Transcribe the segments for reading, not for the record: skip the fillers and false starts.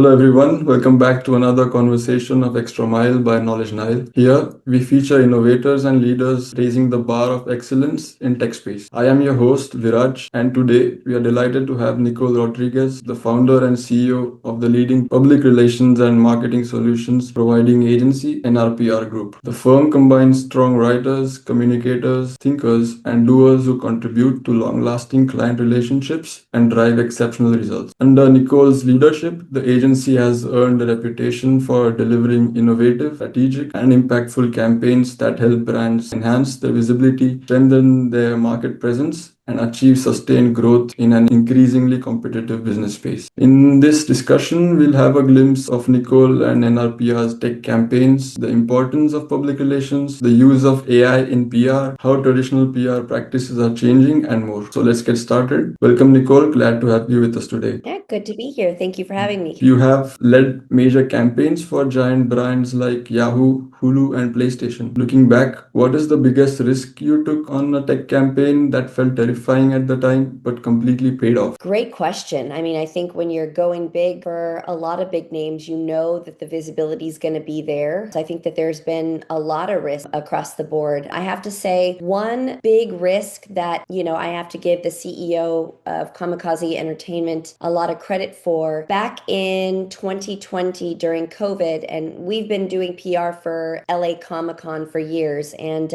Hello everyone, welcome back to another conversation of ExtraMile by KnowledgeNile. Here, we feature innovators and leaders raising the bar of excellence in tech space. I am your host, Viraj, and today we are delighted to have Nicole Rodrigues, the founder and CEO of the leading public relations and marketing solutions providing agency NRPR Group. The firm combines strong writers, communicators, thinkers, and doers who contribute to long-lasting client relationships and drive exceptional results. Under Nicole's leadership, the agency has earned a reputation for delivering innovative, strategic, and impactful campaigns that help brands enhance their visibility, strengthen their market presence, and achieve sustained growth in an increasingly competitive business space. In this discussion, we'll have a glimpse of Nicole and NRPR's tech campaigns, the importance of public relations, the use of AI in PR, how traditional PR practices are changing, and more. So let's get started. Welcome, Nicole. Glad to have you with us today. Yeah, good to be here. Thank you for having me. You have led major campaigns for giant brands like Yahoo, Hulu, and PlayStation. Looking back, what is the biggest risk you took on a tech campaign that felt terrifying at the time but completely paid off? Great question. I mean, I think when you're going big for a lot of big names, you know that the visibility is going to be there. So I think that there's been a lot of risk across the board. I have to say, one big risk that, I have to give the CEO of Kamikaze Entertainment a lot of credit for back in 2020 during COVID, and we've been doing PR for LA Comic-Con for years. And,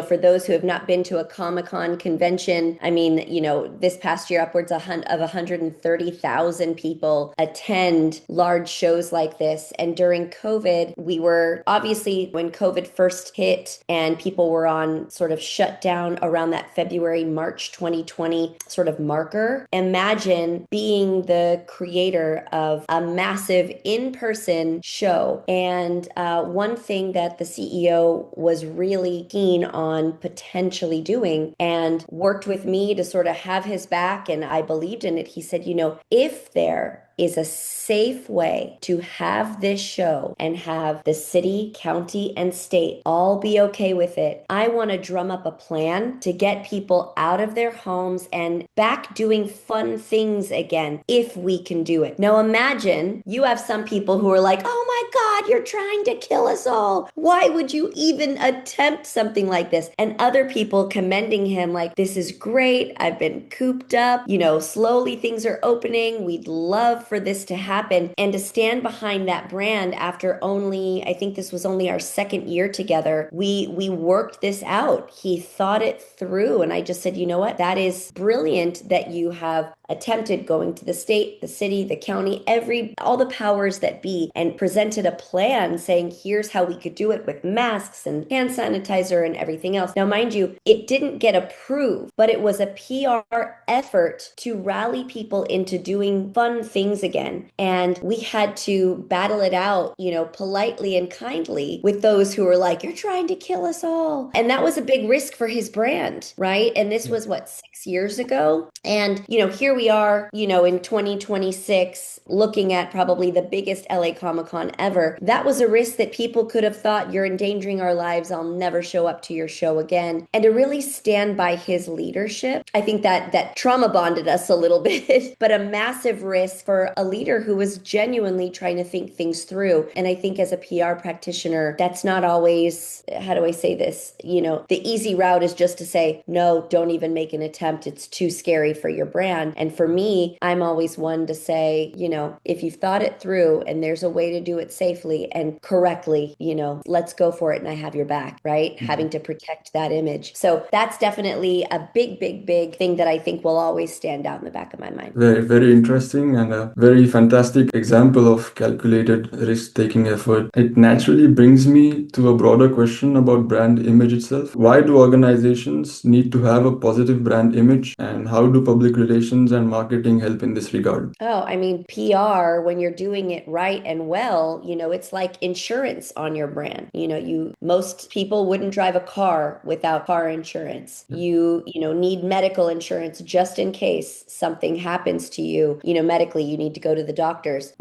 for those who have not been to a Comic-Con convention, I mean, this past year, upwards of 130,000 people attend large shows like this. And during COVID, we were obviously, when COVID first hit and people were on sort of shut down around that February, March 2020 sort of marker. Imagine being the creator of a massive in-person show. And one thing that the CEO was really keen on potentially doing and worked with me to sort of have his back, and I believed in it. He said, if there is a safe way to have this show and have the city, county, and state all be okay with it, I want to drum up a plan to get people out of their homes and back doing fun things again, if we can do it. Now imagine you have some people who are like, oh my God, you're trying to kill us all. Why would you even attempt something like this? And other people commending him like, this is great. I've been cooped up. Slowly things are opening. We'd love for this to happen, and to stand behind that brand after I think this was only our second year together. We worked this out. He thought it through, and I just said, you know what? That is brilliant that you have attempted going to the state, the city, the county, all the powers that be, and presented a plan saying, here's how we could do it with masks and hand sanitizer and everything else. Now, mind you, it didn't get approved, but it was a PR effort to rally people into doing fun things again. And we had to battle it out, politely and kindly with those who were like, you're trying to kill us all. And that was a big risk for his brand, right? And this was 6 years ago. And, here we are, in 2026, looking at probably the biggest LA Comic-Con ever. That was a risk that people could have thought, you're endangering our lives. I'll never show up to your show again. And to really stand by his leadership, I think that trauma bonded us a little bit, but a massive risk for a leader who was genuinely trying to think things through. And I think as a PR practitioner, that's not always, how do I say this? The easy route is just to say, no, don't even make an attempt. It's too scary for your brand. And for me, I'm always one to say, if you've thought it through and there's a way to do it safely and correctly, let's go for it and I have your back, right? Mm-hmm. Having to protect that image. So that's definitely a big, big, big thing that I think will always stand out in the back of my mind. Very, very interesting and a very fantastic example of calculated risk-taking effort. It naturally brings me to a broader question about brand image itself. Why do organizations need to have a positive brand image, and how do public relations and marketing help in this regard? Oh, I mean, PR, when you're doing it right and well, it's like insurance on your brand. Most people wouldn't drive a car without car insurance. You need medical insurance just in case something happens to you, medically, you need to go to the doctors.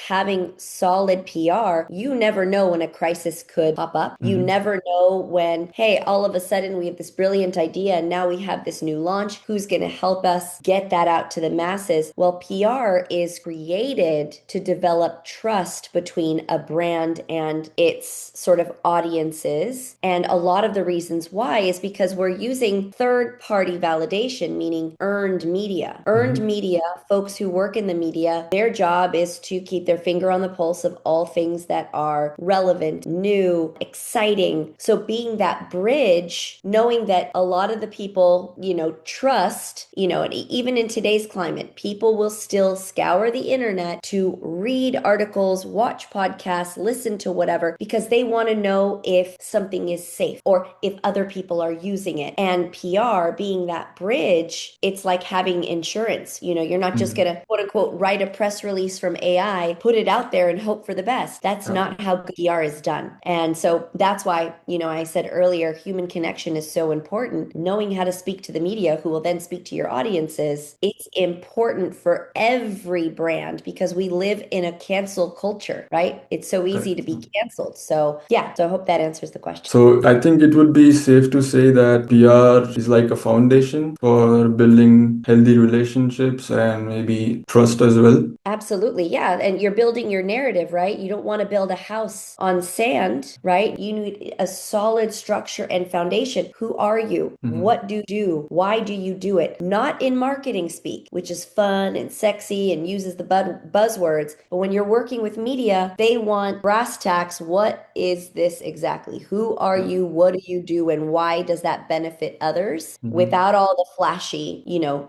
Having solid PR, you never know when a crisis could pop up. Mm-hmm. You never know when, hey, all of a sudden we have this brilliant idea and now we have this new launch. Who's going to help us get that out out to the masses. Well, PR is created to develop trust between a brand and its sort of audiences. And a lot of the reasons why is because we're using third-party validation, meaning earned media. Earned media, folks who work in the media, their job is to keep their finger on the pulse of all things that are relevant, new, exciting. So being that bridge, knowing that a lot of the people, trust, and even in today's climate, people will still scour the internet to read articles, watch podcasts, listen to whatever, because they want to know if something is safe or if other people are using it. And PR being that bridge, it's like having insurance. You're not just going to quote unquote write a press release from AI, put it out there and hope for the best. That's not how PR is done. And so that's why, I said earlier, human connection is so important. Knowing how to speak to the media who will then speak to your audiences, it's important for every brand because we live in a cancel culture, right? It's so easy to be canceled. So yeah, so I hope that answers the question. So I think it would be safe to say that PR is like a foundation for building healthy relationships and maybe trust as well. Absolutely. Yeah. And you're building your narrative, right? You don't want to build a house on sand, right? You need a solid structure and foundation. Who are you? What do you do? Why do you do it? Not in marketing speak, which is fun and sexy and uses the buzzwords. But when you're working with media, they want brass tacks. What is this exactly? Who are you? What do you do? And why does that benefit others without all the flashy,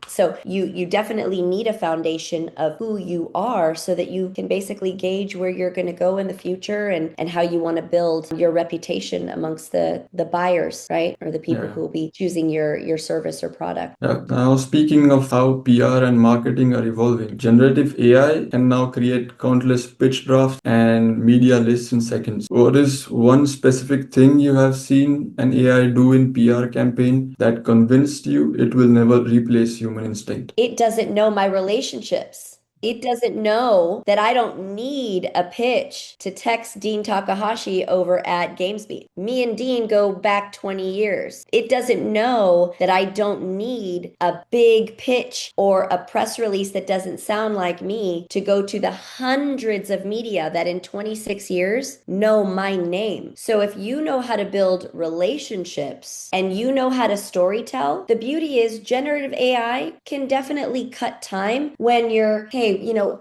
So you definitely need a foundation of who you are so that you can basically gauge where you're going to go in the future and how you want to build your reputation amongst the buyers, right? Or the people who will be choosing your service or product. Yeah. Now, speaking of how PR and marketing are evolving, generative AI can now create countless pitch drafts and media lists in seconds. What is one specific thing you have seen an AI do in PR campaign that convinced you it will never replace human instinct? It doesn't know my relationships. It doesn't know that I don't need a pitch to text Dean Takahashi over at GameSpeed. Me and Dean go back 20 years. It doesn't know that I don't need a big pitch or a press release that doesn't sound like me to go to the hundreds of media that in 26 years know my name. So if you know how to build relationships and you know how to storytell, the beauty is generative AI can definitely cut time when you're, hey,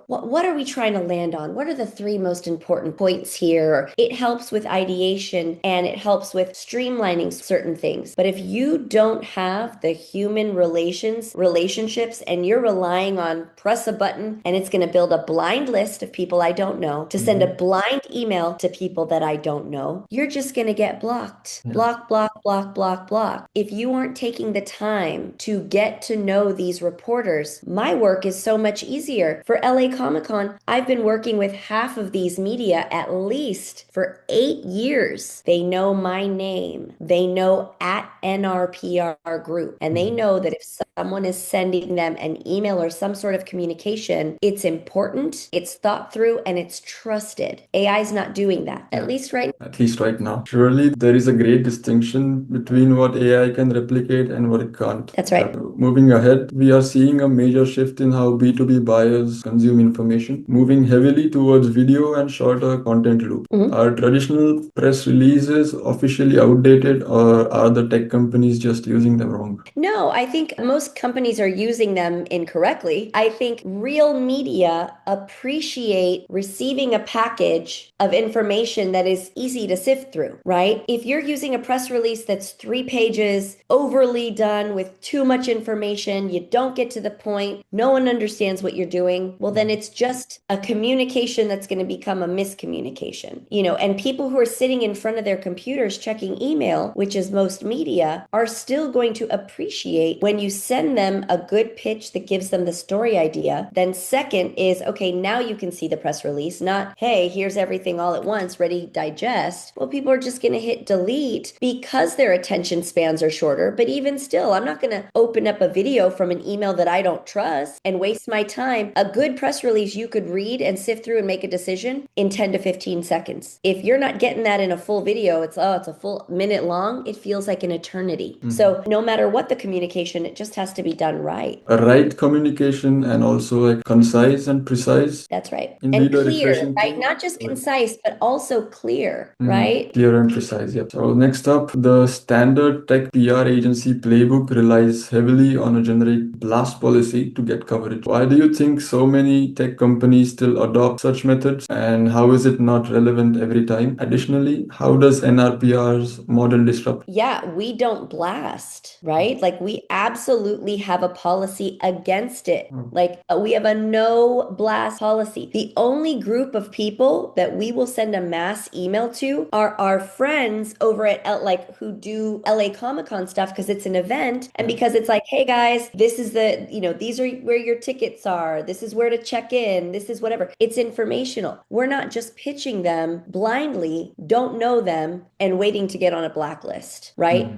what are we trying to land on? What are the three most important points here? It helps with ideation and it helps with streamlining certain things. But if you don't have the human relationships, and you're relying on press a button and it's going to build a blind list of people I don't know to send a blind email to people that I don't know, you're just going to get blocked. Block, block, block, block, block. If you aren't taking the time to get to know these reporters, my work is so much easier. For LA Comic-Con, I've been working with half of these media at least for 8 years. They know my name. They know at NRPR Group. And they know that if someone is sending them an email or some sort of communication, it's important, it's thought through, and it's trusted. AI is not doing that, at least right now. At least right now. Surely there is a great distinction between what AI can replicate and what it can't. That's right. Moving ahead, we are seeing a major shift in how B2B buyers consume information, moving heavily towards video and shorter content loop. Are traditional press releases officially outdated, or are the tech companies just using them wrong? No, I think most companies are using them incorrectly. I think real media appreciate receiving a package of information that is easy to sift through, right? If you're using a press release that's 3 pages, overly done with too much information, you don't get to the point, no one understands what you're doing, well, then it's just a communication that's going to become a miscommunication, and people who are sitting in front of their computers checking email, which is most media, are still going to appreciate when you send them a good pitch that gives them the story idea. Then second is, okay, now you can see the press release, not, hey, here's everything all at once, ready, digest. Well, people are just going to hit delete because their attention spans are shorter. But even still, I'm not going to open up a video from an email that I don't trust and waste my time. A good press release you could read and sift through and make a decision in 10 to 15 seconds. If you're not getting that in a full video, it's a full minute long, it feels like an eternity. So no matter what the communication, it just has has to be done right. A right communication and also like concise and precise. That's right. And Indeed, a clear, refreshing right? thing. Not just concise, but also clear, Mm, right? clear and precise, yep. So next up, the standard tech PR agency playbook relies heavily on a generic blast policy to get coverage. Why do you think so many tech companies still adopt such methods, and how is it not relevant every time? Additionally, how does NRPR's model disrupt? Yeah, we don't blast, right? Like we absolutely have a policy against it. Like we have a no blast policy. The only group of people that we will send a mass email to are our friends over at like who do LA Comic Con stuff because it's an event and because it's like, hey guys, this is the, these are where your tickets are. This is where to check in. This is whatever. It's informational. We're not just pitching them blindly, don't know them, and waiting to get on a blacklist, right?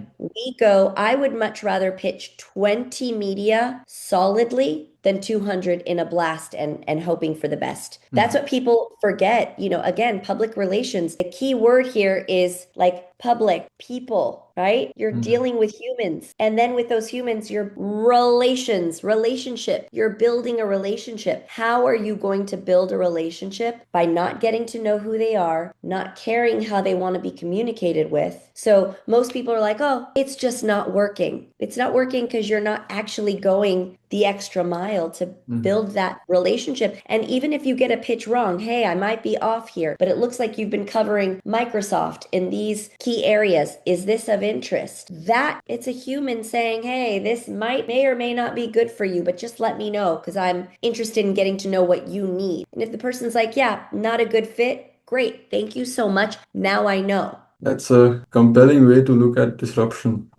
I would much rather pitch 20 media solidly than 200 in a blast and hoping for the best. That's what people forget. Again, public relations. The key word here is like public, people, right? You're dealing with humans. And then with those humans, your relationship. You're building a relationship. How are you going to build a relationship? By not getting to know who they are, not caring how they want to be communicated with. So most people are like, oh, it's just not working. It's not working because you're not actually going the extra mile to build that relationship. And even if you get a pitch wrong, hey, I might be off here, but it looks like you've been covering Microsoft in these key areas. Is this of interest? That it's a human saying, hey, this may or may not be good for you, but just let me know because I'm interested in getting to know what you need. And if the person's like, yeah, not a good fit, great. Thank you so much. Now I know. That's a compelling way to look at disruption.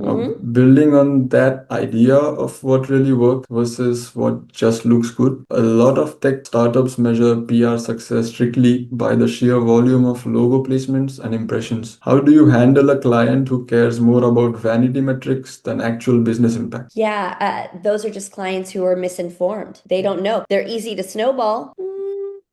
Building on that idea of what really works versus what just looks good, a lot of tech startups measure PR success strictly by the sheer volume of logo placements and impressions. How do you handle a client who cares more about vanity metrics than actual business impact? Yeah, those are just clients who are misinformed. They don't know. They're easy to snowball.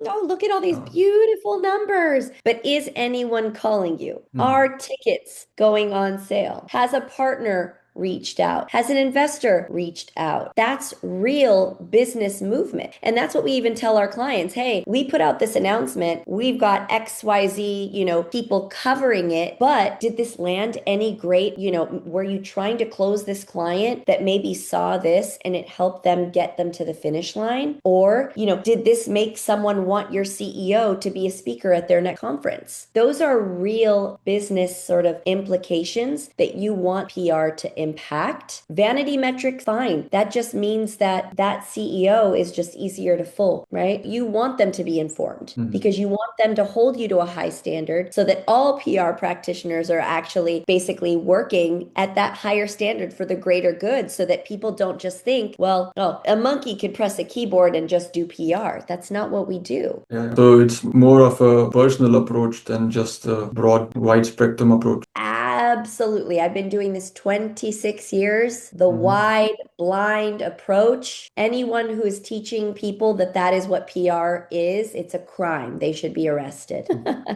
Oh, look at all these beautiful numbers. But is anyone calling you? Are tickets going on sale? Has a partner reached out? Has an investor reached out? That's real business movement. And that's what we even tell our clients. Hey, we put out this announcement. We've got XYZ, people covering it. But did this land any great, were you trying to close this client that maybe saw this and it helped them get them to the finish line? Or, did this make someone want your CEO to be a speaker at their next conference? Those are real business sort of implications that you want PR to impact. Vanity metrics, fine. That just means that CEO is just easier to fool, right? You want them to be informed because you want them to hold you to a high standard so that all PR practitioners are actually basically working at that higher standard for the greater good so that people don't just think, well, oh, a monkey could press a keyboard and just do PR. That's not what we do. Yeah. So it's more of a personal approach than just a broad, wide spectrum approach. Absolutely. I've been doing this 26 years. The wide, blind approach. Anyone who is teaching people that is what PR is, it's a crime. They should be arrested.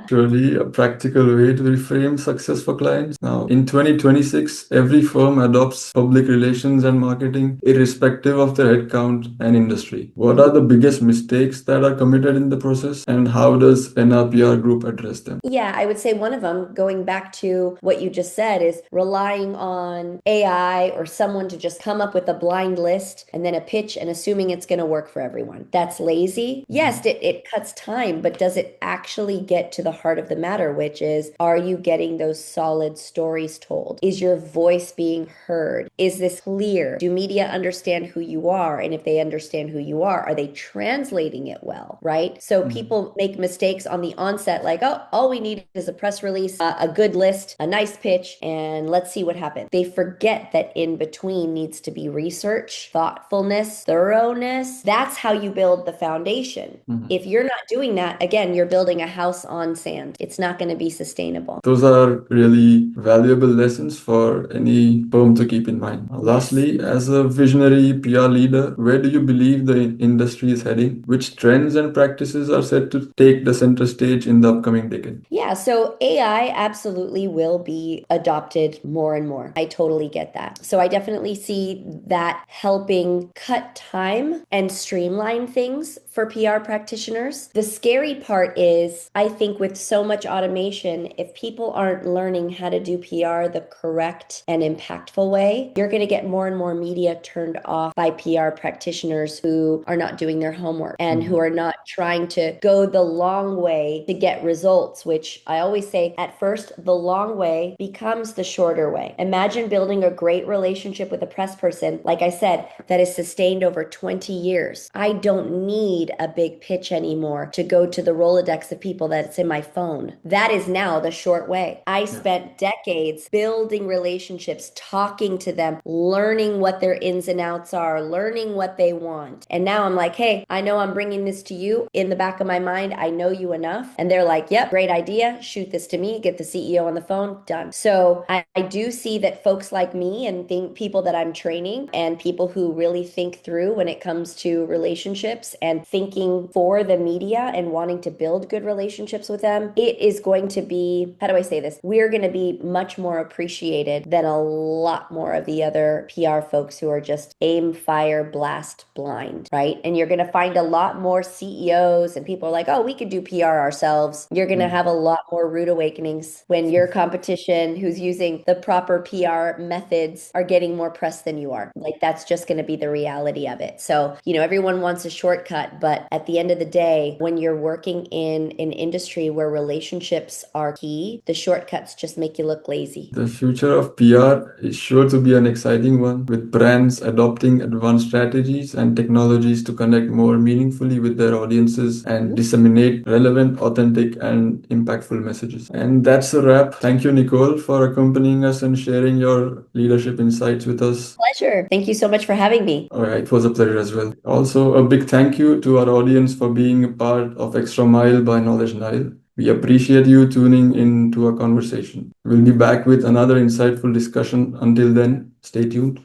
Surely a practical way to reframe success for clients. Now, in 2026, every firm adopts public relations and marketing, irrespective of their headcount and industry. What are the biggest mistakes that are committed in the process, and how does NRPR Group address them? Yeah, I would say one of them, going back to what you just said, is relying on AI or someone to just come up with a blind list and then a pitch and assuming it's going to work for everyone. That's lazy. Yes, it cuts time, but does it actually get to the heart of the matter, which is, are you getting those solid stories told? Is your voice being heard? Is this clear? Do media understand who you are? And if they understand who you are they translating it well, right? So people make mistakes on the onset, like, oh, all we need is a press release, a good list, a nice pitch, and let's see what happens. They forget that in between needs to be research, thoughtfulness, thoroughness. That's how you build the foundation. If you're not doing that, again, you're building a house on sand. It's not going to be sustainable. Those are really valuable lessons for any firm to keep in mind. Lastly, as a visionary PR leader, where do you believe the industry is heading? Which trends and practices are set to take the center stage in the upcoming decade? Yeah, so AI absolutely will be a adopted more and more. I totally get that. So I definitely see that helping cut time and streamline things for PR practitioners. The scary part is, I think with so much automation, if people aren't learning how to do PR the correct and impactful way, you're going to get more and more media turned off by PR practitioners who are not doing their homework and who are not trying to go the long way to get results, which I always say at first, the long way becomes the shorter way. Imagine building a great relationship with a press person, like I said, that is sustained over 20 years. I don't need a big pitch anymore to go to the Rolodex of people that's in my phone. That is now the short way. I spent decades building relationships, talking to them, learning what their ins and outs are, learning what they want. And now I'm like, hey, I know I'm bringing this to you. In the back of my mind, I know you enough. And they're like, yep, great idea. Shoot this to me, get the CEO on the phone, done. So I do see that folks like me and people that I'm training and people who really think through when it comes to relationships and thinking for the media and wanting to build good relationships with them, it is going to be, how do I say this? We're going to be much more appreciated than a lot more of the other PR folks who are just aim, fire, blast, blind, right? And you're going to find a lot more CEOs and people are like, oh, we could do PR ourselves. You're going to have a lot more rude awakenings when your competition who's using the proper PR methods are getting more press than you are. Like, that's just going to be the reality of it. So, everyone wants a shortcut, but at the end of the day, when you're working in an industry where relationships are key, the shortcuts just make you look lazy. The future of PR is sure to be an exciting one, with brands adopting advanced strategies and technologies to connect more meaningfully with their audiences and disseminate relevant, authentic, and impactful messages. And that's a wrap. Thank you, Nicole, for accompanying us and sharing your leadership insights with us. Pleasure. Thank you so much for having me. All right, it was a pleasure as well. Also, a big thank you to our audience for being a part of Extra Mile by KnowledgeNile. We appreciate you tuning in to our conversation. We'll be back with another insightful discussion. Until then, stay tuned.